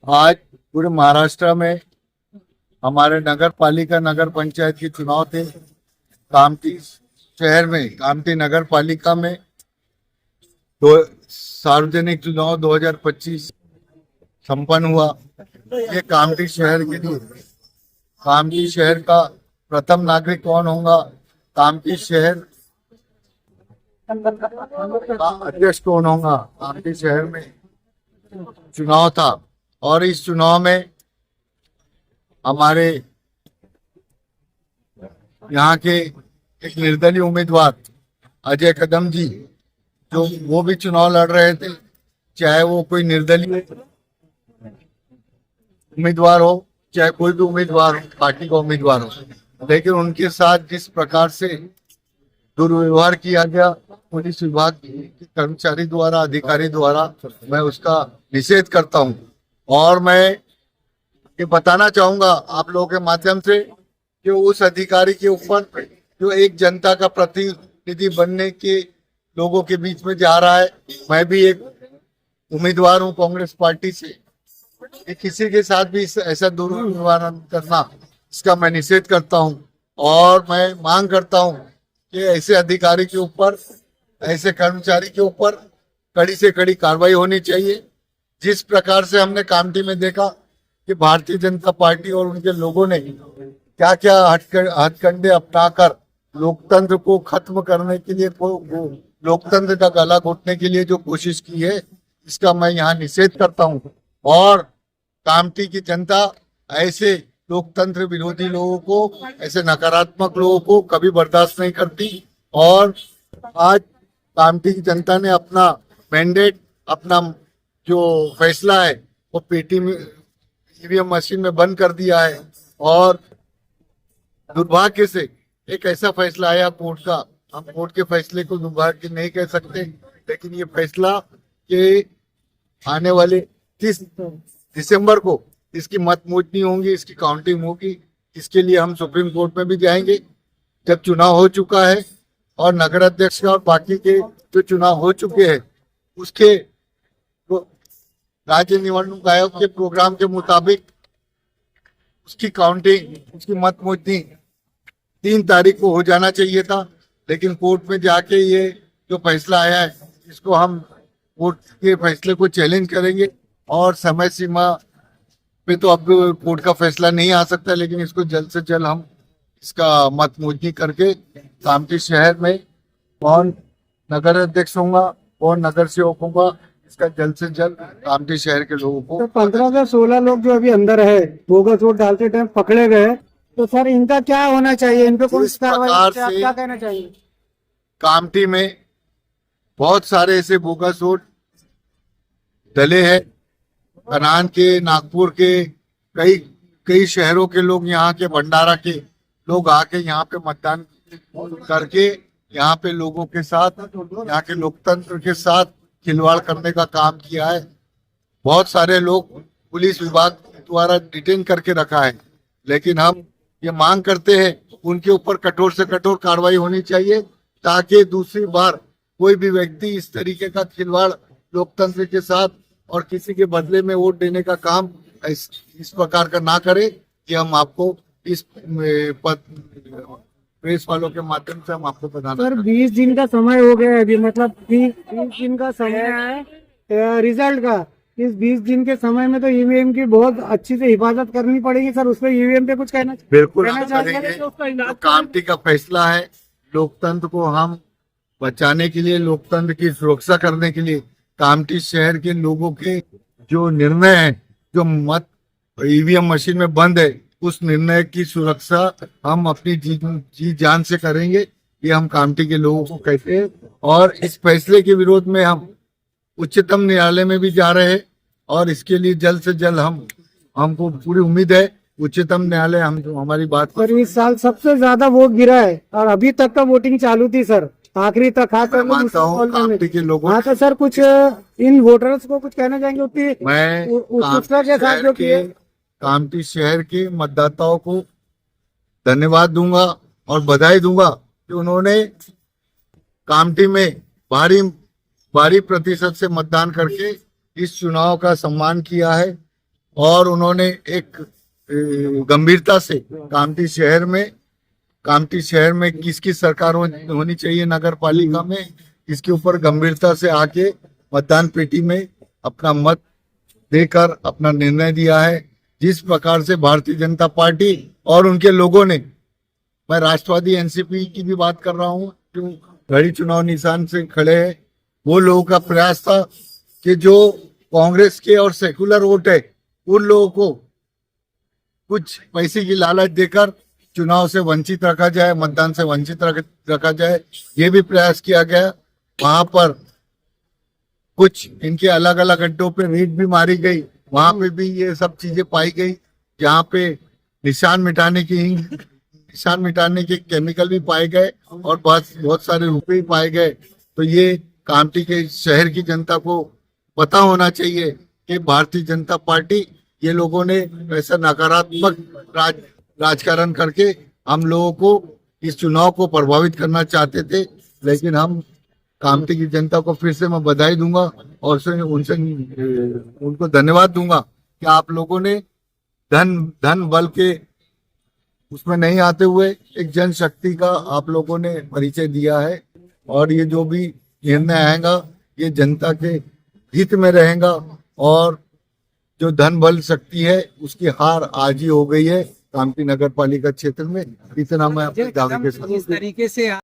आज पूरे महाराष्ट्र में हमारे नगर पालिका नगर पंचायत के चुनाव थे। कामठी शहर में कामठी नगर पालिका में दो सार्वजनिक चुनाव 2025 संपन्न हुआ। ये कामठी शहर के लिए, कामठी शहर का प्रथम नागरिक कौन होगा, कामठी शहर का अध्यक्ष कौन होगा, कामठी शहर में चुनाव था। और इस चुनाव में हमारे यहाँ के एक निर्दलीय उम्मीदवार अजय कदम जी, जो वो भी चुनाव लड़ रहे थे, चाहे वो कोई निर्दलीय उम्मीदवार हो, चाहे कोई भी उम्मीदवार हो, पार्टी का उम्मीदवार हो, लेकिन उनके साथ जिस प्रकार से दुर्व्यवहार किया गया पुलिस विभाग के कर्मचारी द्वारा, अधिकारी द्वारा, मैं उसका निषेध करता हूं। और मैं ये बताना चाहूंगा आप लोगों के माध्यम से कि उस अधिकारी के ऊपर जो एक जनता का प्रतिनिधि बनने के लोगों के बीच में जा रहा है, मैं भी एक उम्मीदवार हूं कांग्रेस पार्टी से, कि किसी के साथ भी ऐसा दुर्व्यवहार करना, इसका मैं निषेध करता हूं। और मैं मांग करता हूं कि ऐसे अधिकारी के ऊपर, ऐसे कर्मचारी के ऊपर कड़ी से कड़ी कार्रवाई होनी चाहिए। जिस प्रकार से हमने कामठी में देखा कि भारतीय जनता पार्टी और उनके लोगों ने क्या क्या हथकंडे अपनाकर लोकतंत्र को खत्म करने के लिए, लोकतंत्र का गला घोटने के लिए जो कोशिश की है, इसका मैं यहाँ निषेध करता हूँ। और कामठी की जनता ऐसे लोकतंत्र विरोधी लोगों को, ऐसे नकारात्मक लोगों को कभी बर्दाश्त नहीं करती। और आज कामठी की जनता ने अपना मैंडेट, अपना जो फैसला है वो पेटी में, ईवीएम मशीन में बंद कर दिया है। और दुर्भाग्य से एक ऐसा फैसला आया कोर्ट का, हम कोर्ट के फैसले को दुर्भाग्य नहीं कह सकते, लेकिन ये फैसला कि आने वाले 30 दिसंबर को इसकी मतमोजनी होंगी, इसकी काउंटिंग होगी। इसके लिए हम सुप्रीम कोर्ट में भी जाएंगे। जब चुनाव हो चुका है और नगर अध्यक्ष का और बाकी के जो चुनाव हो चुके हैं, उसके राज्य निवडणूक आयोग के प्रोग्राम के मुताबिक उसकी काउंटिंग, उसकी मतमोजनी 3 तारीख को हो जाना चाहिए था। लेकिन कोर्ट में जाके ये जो फैसला आया है, इसको हम कोर्ट के फैसले को चैलेंज करेंगे। और समय सीमा पे तो अब कोर्ट का फैसला नहीं आ सकता, लेकिन इसको जल्द से जल्द हम इसका मतमोजनी करके कामठी शहर में कौन नगर अध्यक्ष होगा, कौन नगर सेवक होगा, इसका जल्द से जल्द कामठी शहर के लोगों को। तो 15 से 16 लोग जो अभी अंदर है, बोगस वोट डालते टाइम पकड़े गए, तो सर इनका क्या होना चाहिए, इन पे कौन सी कार्रवाई, आप क्या कहना चाहिए? कामठी में बहुत सारे ऐसे बोगस वोट डले हैं। कनान के, नागपुर के, कई शहरों के लोग, यहाँ के भंडारा के लोग आके यहाँ पे मतदान करके यहाँ पे लोगों के साथ, यहाँ के लोकतंत्र के साथ खिलवाड़ करने का काम किया है। बहुत सारे लोग पुलिस विभाग द्वारा डिटेन करके रखा है, लेकिन हम ये मांग करते हैं उनके ऊपर कठोर से कठोर कार्रवाई होनी चाहिए, ताकि दूसरी बार कोई भी व्यक्ति इस तरीके का खिलवाड़ लोकतंत्र के साथ और किसी के बदले में वोट देने का काम इस प्रकार का ना करे। कि हम आपको इस प्रेस वालों के माध्यम से हम आपको बताना। सर 20 दिन का समय हो गया है अभी, मतलब 20 दिन का समय है रिजल्ट का। इस 20 दिन के समय में तो ईवीएम की बहुत अच्छी से हिफाजत करनी पड़ेगी सर। उस पर ईवीएम पे कुछ कहना, बिल्कुल करेंगे। तो कामठी का फैसला है, लोकतंत्र को हम बचाने के लिए, लोकतंत्र की सुरक्षा करने के लिए, कामठी शहर के लोगों के जो निर्णय है, जो मत ईवीएम मशीन में बंद है, उस निर्णय की सुरक्षा हम अपनी जी जान से करेंगे। ये हम कामठी के लोगों को कहते हैं। और इस फैसले के विरोध में हम उच्चतम न्यायालय में भी जा रहे हैं। और इसके लिए जल्द से जल्द हमको पूरी उम्मीद है उच्चतम न्यायालय हमारी बात पर इस साल सबसे ज्यादा वोट गिरा है और अभी तक का वोटिंग चालू थी सर, आखिरी तक। मानता हूँ कामठी के लोगों। हाँ तो सर कुछ इन वोटर्स को कुछ कहना चाहेंगे? मैं कामठी शहर के मतदाताओं को धन्यवाद दूंगा और बधाई दूंगा कि उन्होंने कामठी में भारी प्रतिशत से मतदान करके इस चुनाव का सम्मान किया है। और उन्होंने एक गंभीरता से कामठी शहर में किसकी सरकार होनी चाहिए नगर पालिका में, इसके ऊपर गंभीरता से आके मतदान पेटी में अपना मत देकर अपना निर्णय दिया है। जिस प्रकार से भारतीय जनता पार्टी और उनके लोगों ने, मैं राष्ट्रवादी एनसीपी की भी बात कर रहा हूँ, जो घड़ी चुनाव निशान से खड़े हैं, वो लोगों का प्रयास था कि जो कांग्रेस के और सेकुलर वोट है उन लोगों को कुछ पैसे की लालच देकर चुनाव से वंचित रखा जाए, मतदान से वंचित रखा जाए, ये भी प्रयास किया गया। वहां पर कुछ इनके अलग अलग अड्डों पे रेड भी मारी गई, वहां पे भी ये सब चीजें पाई गई, जहाँ पे निशान मिटाने के केमिकल भी पाए गए और बहुत सारे रुपए भी पाए गए। तो ये कामठी के शहर की जनता को पता होना चाहिए कि भारतीय जनता पार्टी, ये लोगों ने ऐसा नकारात्मक राजकारण करके हम लोगों को इस चुनाव को प्रभावित करना चाहते थे, लेकिन हम कामठी की जनता को फिर से मैं बधाई दूंगा और उनको धन्यवाद दूंगा कि आप लोगों ने धन बल के उसमें नहीं आते हुए एक जनशक्ति का आप लोगों ने परिचय दिया है। और ये जो भी निर्णय आएगा ये जनता के हित में रहेगा और जो धन बल शक्ति है उसकी हार आज ही हो गई है कामठी नगर पालिका क्षेत्र में। इतना मैं अपने दावे के साथ इस तरीके से